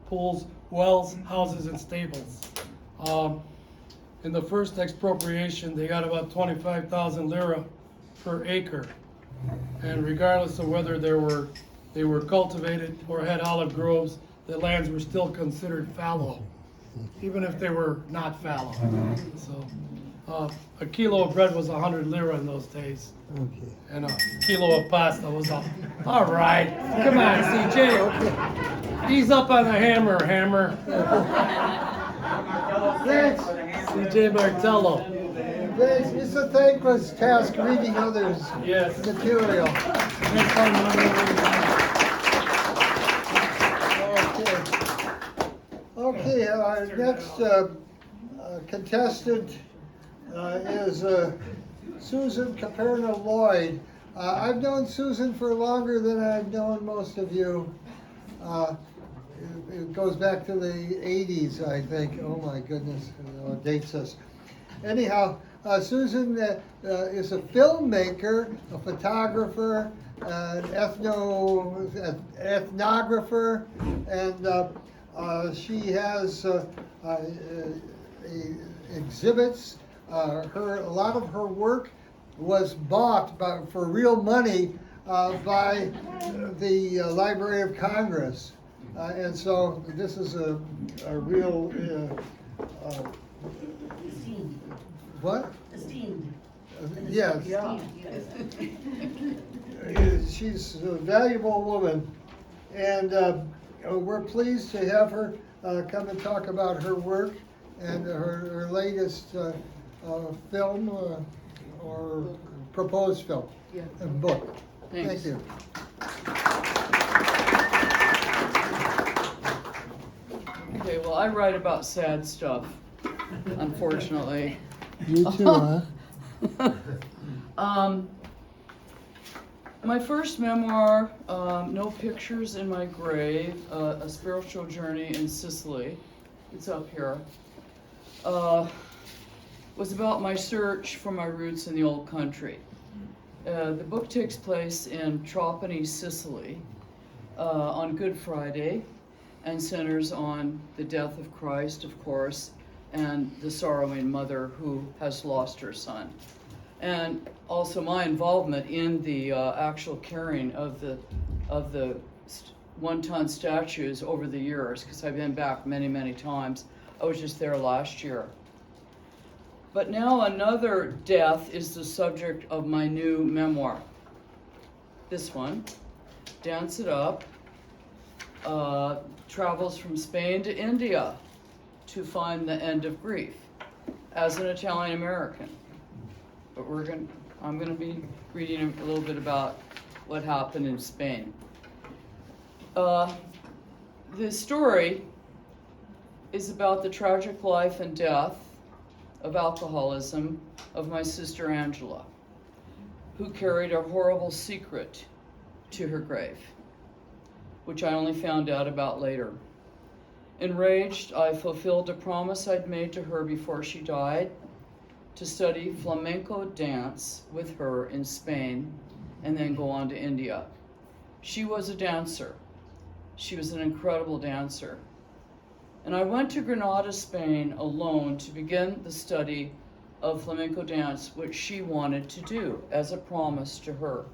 pools, wells, houses, and stables. In the first expropriation, they got about 25,000 lira per acre. And regardless of whether they were cultivated or had olive groves, the lands were still considered fallow, even if they were not fallow. So a kilo of bread was 100 lira in those days. Okay. And a kilo of pasta was all right. Come on, CJ. Okay. Ease up on the hammer. Thanks. CJ Martello. Thanks. It's a thankless task reading others' material. Next time, Okay, our next contestant is Susan Caperna Lloyd. I've known Susan for longer than I've known most of you. It goes back to the 80s, I think. Oh my goodness, it dates us. Anyhow, Susan is a filmmaker, a photographer, an ethnographer, and she has exhibits. A lot of her work was bought for real money by the Library of Congress. And so this is a real what? Esteemed. Yes. She's a valuable woman, and we're pleased to have her come and talk about her work and her latest film or proposed film and book. Thanks. Thank you. Okay, well, I write about sad stuff, unfortunately. You too, huh? My first memoir, No Pictures in My Grave, A Spiritual Journey in Sicily, it's up here, was about my search for my roots in the old country. The book takes place in Trapani, Sicily, on Good Friday, and centers on the death of Christ, of course, and the sorrowing mother who has lost her son. And also my involvement in the actual carrying of the one-ton statues over the years, because I've been back many, many times. I was just there last year. But now another death is the subject of my new memoir. This one, Dance It Up, travels from Spain to India to find the end of grief as an Italian American. But I'm going to be reading a little bit about what happened in Spain. The story is about the tragic life and death of alcoholism of my sister Angela, who carried a horrible secret to her grave, which I only found out about later. Enraged, I fulfilled a promise I'd made to her before she died, to study flamenco dance with her in Spain and then go on to India. She was a dancer. She was an incredible dancer. And I went to Granada, Spain alone to begin the study of flamenco dance, which she wanted to do as a promise to her.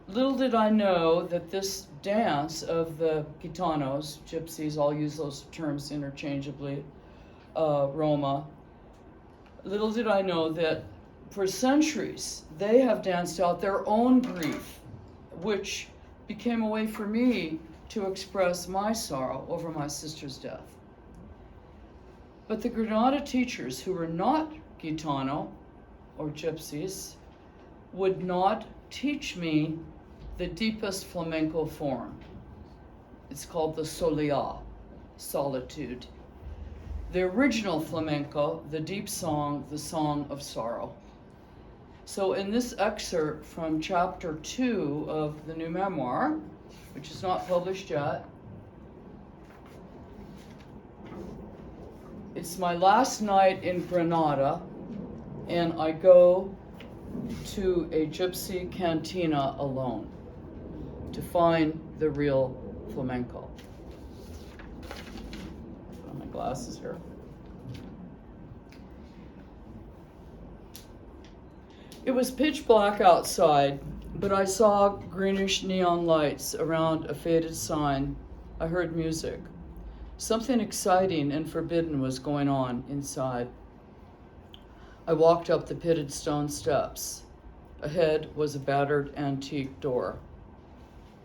Little did I know that this dance of the gitanos, gypsies, I'll use those terms interchangeably, Roma, little did I know that for centuries they have danced out their own grief, which became a way for me to express my sorrow over my sister's death. But the Granada teachers, who were not gitano or gypsies, would not teach me the deepest flamenco form. It's called the soleá, solitude. The original flamenco, the deep song, the song of sorrow. So in this excerpt from chapter 2 of the new memoir, which is not published yet, it's my last night in Granada, and I go to a gypsy cantina alone to find the real flamenco. glasses here. It was pitch black outside, but I saw greenish neon lights around a faded sign. I heard music. Something exciting and forbidden was going on inside. I walked up the pitted stone steps. Ahead was a battered antique door.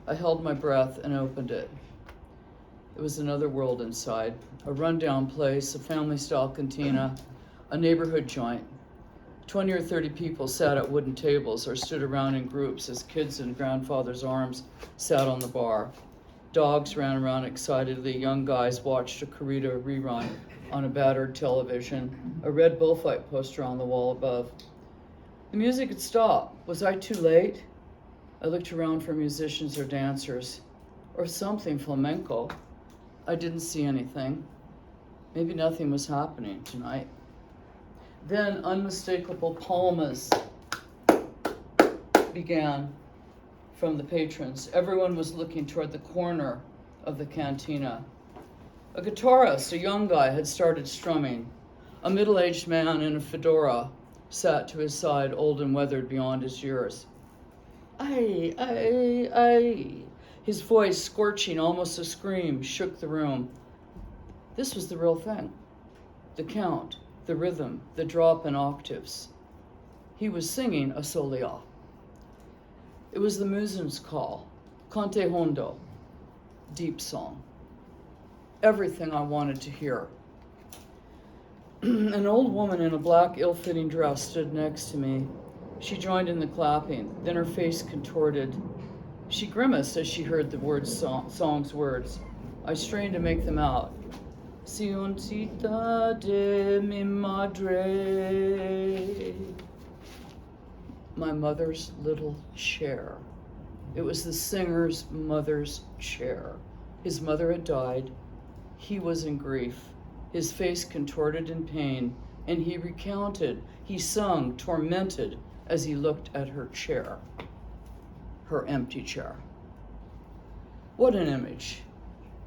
I held my breath and opened it. It was another world inside, a rundown place, a family-style cantina, a neighborhood joint. 20 or 30 people sat at wooden tables or stood around in groups as kids in grandfather's arms sat on the bar. Dogs ran around excitedly. Young guys watched a Corrida rerun on a battered television, a red bullfight poster on the wall above. The music had stopped. Was I too late? I looked around for musicians or dancers, or something flamenco. I didn't see anything. Maybe nothing was happening tonight. Then unmistakable palmas began from the patrons. Everyone was looking toward the corner of the cantina. A guitarist, a young guy, had started strumming. A middle-aged man in a fedora sat to his side, old and weathered beyond his years. Aye, aye, aye. His voice, scorching, almost a scream, shook the room. This was the real thing. The count, the rhythm, the drop in octaves. He was singing a soleá. It was the Muezzin's call, Cante Hondo, deep song. Everything I wanted to hear. An old woman in a black, ill-fitting dress stood next to me. She joined in the clapping, then her face contorted. She grimaced as she heard the song's words. I strained to make them out. Sioncita de mi madre. My mother's little chair. It was the singer's mother's chair. His mother had died. He was in grief, his face contorted in pain, and he recounted, he sung, tormented, as he looked at her chair, her empty chair. What an image.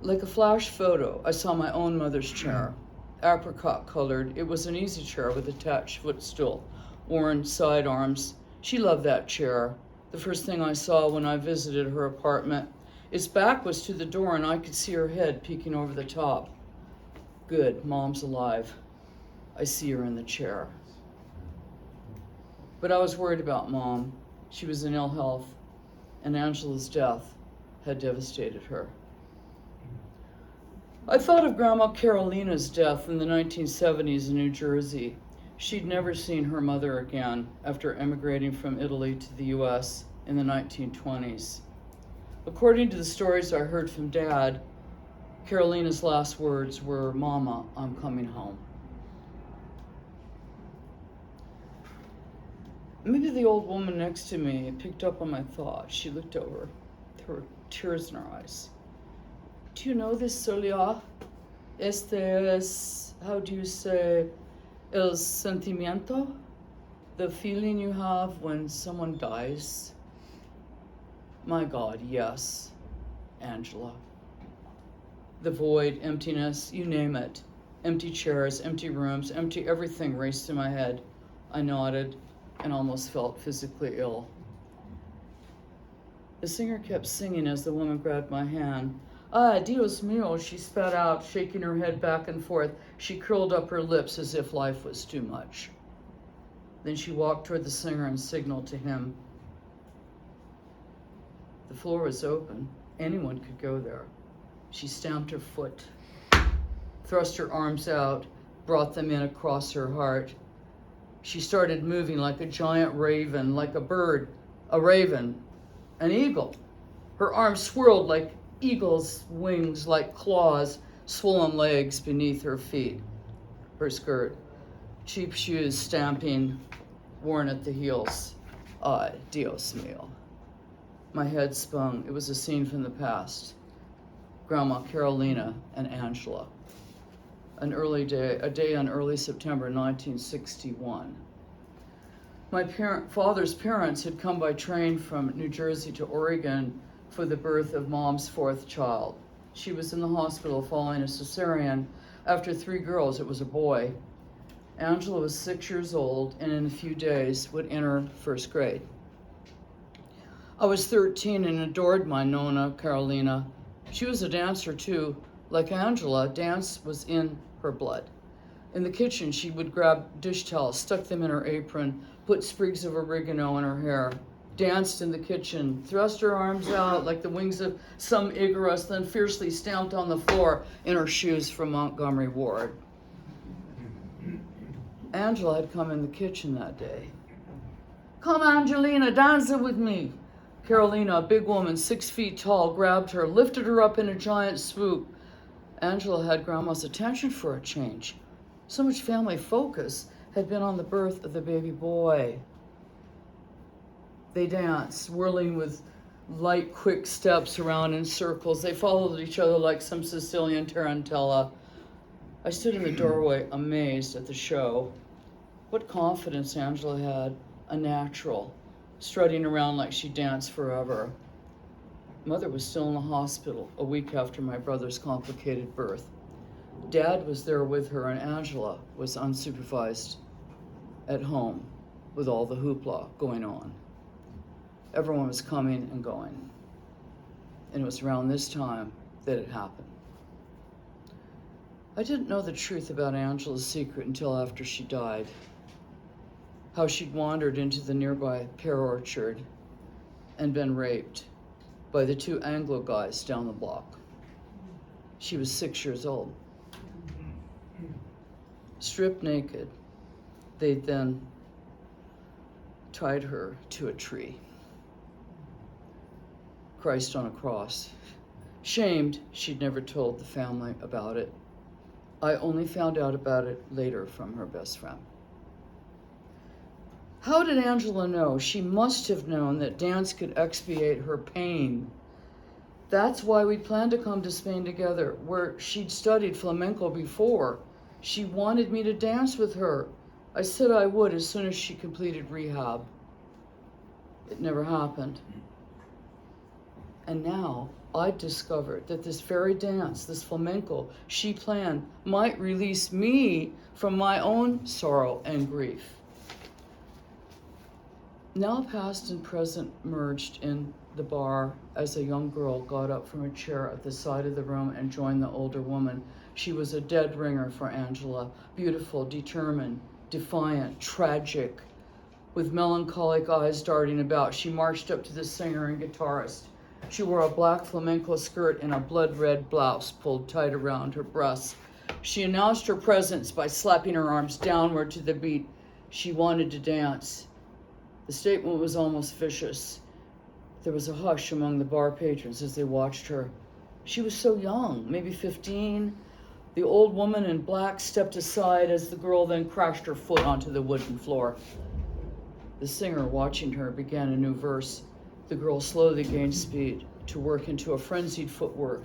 Like a flash photo, I saw my own mother's chair, apricot colored. It was an easy chair with attached footstool, worn side arms. She loved that chair. The first thing I saw when I visited her apartment, its back was to the door and I could see her head peeking over the top. Good, Mom's alive. I see her in the chair. But I was worried about Mom. She was in ill health, and Angela's death had devastated her. I thought of Grandma Carolina's death in the 1970s in New Jersey. She'd never seen her mother again after emigrating from Italy to the US in the 1920s. According to the stories I heard from Dad, Carolina's last words were, "Mama, I'm coming home." Maybe the old woman next to me picked up on my thoughts. She looked over, there were tears in her eyes. Do you know this soleá? Este es, how do you say, el sentimiento? The feeling you have when someone dies? My God, yes, Angela. The void, emptiness, you name it. Empty chairs, empty rooms, empty everything raced in my head. I nodded and almost felt physically ill. The singer kept singing as the woman grabbed my hand. Ah, Dios mío, she spat out, shaking her head back and forth. She curled up her lips as if life was too much. Then she walked toward the singer and signaled to him. The floor was open. Anyone could go there. She stamped her foot, thrust her arms out, brought them in across her heart. She started moving like a giant raven, like a bird, a raven, an eagle. Her arms swirled like eagle's wings, like claws, swollen legs beneath her feet. Her skirt, cheap shoes stamping, worn at the heels. Ay, Dios mío. My head spun. It was a scene from the past. Grandma Carolina and Angela. A day on early September 1961. My father's parents had come by train from New Jersey to Oregon for the birth of Mom's fourth child. She was in the hospital following a cesarean. After 3 girls, it was a boy. Angela was 6 years old and in a few days would enter first grade. I was 13 and adored my Nona, Carolina. She was a dancer too. Like Angela, dance was in her blood. In the kitchen, she would grab dish towels, stuck them in her apron, put sprigs of oregano in her hair, danced in the kitchen, thrust her arms out like the wings of some Icarus, then fiercely stamped on the floor in her shoes from Montgomery Ward. Angela had come in the kitchen that day. "Come, Angelina, dance with me." Carolina, a big woman, 6 feet tall, grabbed her, lifted her up in a giant swoop. Angela had Grandma's attention for a change. So much family focus had been on the birth of the baby boy. They danced, whirling with light, quick steps around in circles. They followed each other like some Sicilian tarantella. I stood in the doorway, amazed at the show. What confidence Angela had, a natural, strutting around like she danced forever. Mother was still in the hospital a week after my brother's complicated birth. Dad was there with her, and Angela was unsupervised at home with all the hoopla going on. Everyone was coming and going. And it was around this time that it happened. I didn't know the truth about Angela's secret until after she died. How she'd wandered into the nearby pear orchard and been raped by the 2 Anglo guys down the block. She was 6 years old. Stripped naked, they then tied her to a tree. Christ on a cross. Shamed, she'd never told the family about it. I only found out about it later from her best friend. How did Angela know? She must have known that dance could expiate her pain. That's why we planned to come to Spain together, where she'd studied flamenco before. She wanted me to dance with her. I said I would as soon as she completed rehab. It never happened. And now I discovered that this very dance, this flamenco she planned, might release me from my own sorrow and grief. Now past and present merged in the bar as a young girl got up from a chair at the side of the room and joined the older woman. She was a dead ringer for Angela, beautiful, determined, defiant, tragic. With melancholic eyes darting about, she marched up to the singer and guitarist. She wore a black flamenco skirt and a blood-red blouse pulled tight around her breasts. She announced her presence by slapping her arms downward to the beat. She wanted to dance. The statement was almost vicious. There was a hush among the bar patrons as they watched her. She was so young, maybe 15. The old woman in black stepped aside as the girl then crashed her foot onto the wooden floor. The singer, watching her, began a new verse. The girl slowly gained speed to work into a frenzied footwork.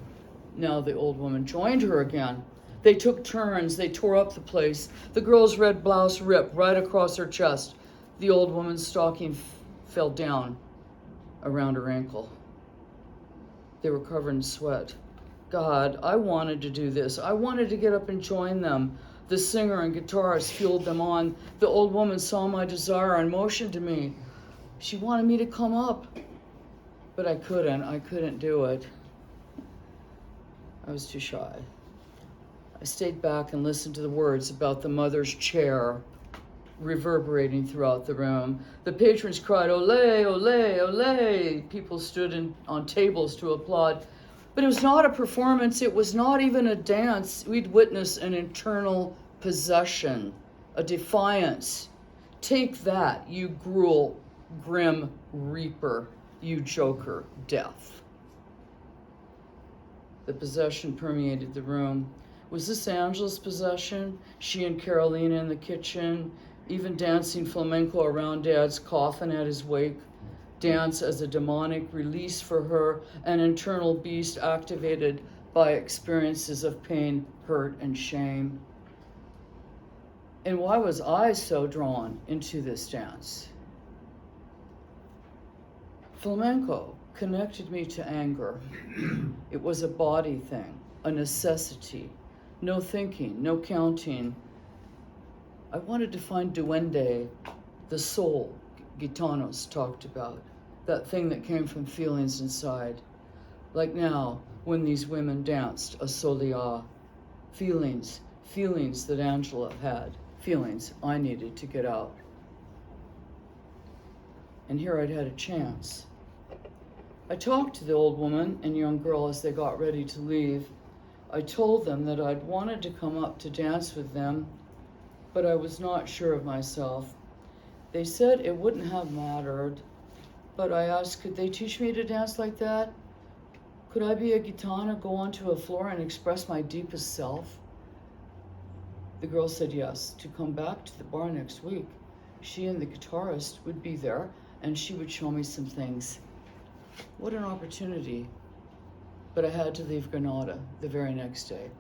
Now the old woman joined her again. They took turns. They tore up the place. The girl's red blouse ripped right across her chest. The old woman's stocking fell down around her ankle. They were covered in sweat. God, I wanted to do this. I wanted to get up and join them. The singer and guitarist fueled them on. The old woman saw my desire and motioned to me. She wanted me to come up, but I couldn't do it. I was too shy. I stayed back and listened to the words about the mother's chair reverberating throughout the room. The patrons cried, "Ole, ole, ole." People stood on tables to applaud. But it was not a performance. It was not even a dance. We'd witnessed an internal possession, a defiance. Take that, you gruel, grim reaper, you joker, death. The possession permeated the room. Was this Angela's possession? She and Carolina in the kitchen, even dancing flamenco around Dad's coffin at his wake. Dance as a demonic release for her, an internal beast activated by experiences of pain, hurt, and shame. And why was I so drawn into this dance? Flamenco, connected me to anger. It was a body thing, a necessity. No thinking, no counting. I wanted to find duende, the soul Gitanos talked about, that thing that came from feelings inside. Like now, when these women danced a soleá, feelings that Angela had, feelings I needed to get out. And here I'd had a chance. I talked to the old woman and young girl as they got ready to leave. I told them that I'd wanted to come up to dance with them, but I was not sure of myself. They said it wouldn't have mattered, but I asked, could they teach me to dance like that? Could I be a gitana, go onto a floor and express my deepest self? The girl said yes, to come back to the bar next week. She and the guitarist would be there, and she would show me some things. What an opportunity. But I had to leave Granada the very next day.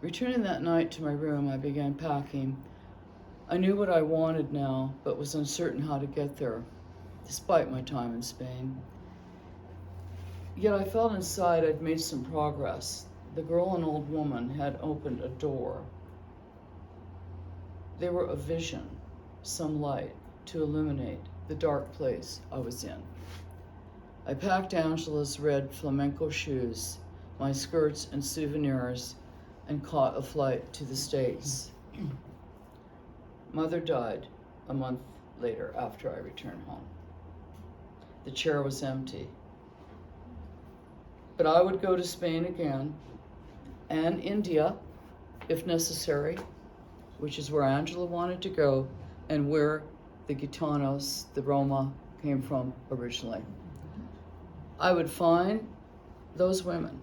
Returning that night to my room, I began packing. I knew what I wanted now, but was uncertain how to get there, despite my time in Spain. Yet I felt inside I'd made some progress. The girl and old woman had opened a door. They were a vision, some light to illuminate the dark place I was in. I packed Angela's red flamenco shoes, my skirts and souvenirs, and caught a flight to the States. Mother died a month later after I returned home. The chair was empty. But I would go to Spain again, and India, if necessary, which is where Angela wanted to go, and where the Gitanos, the Roma, came from originally. I would find those women,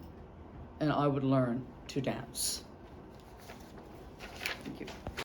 and I would learn to dance.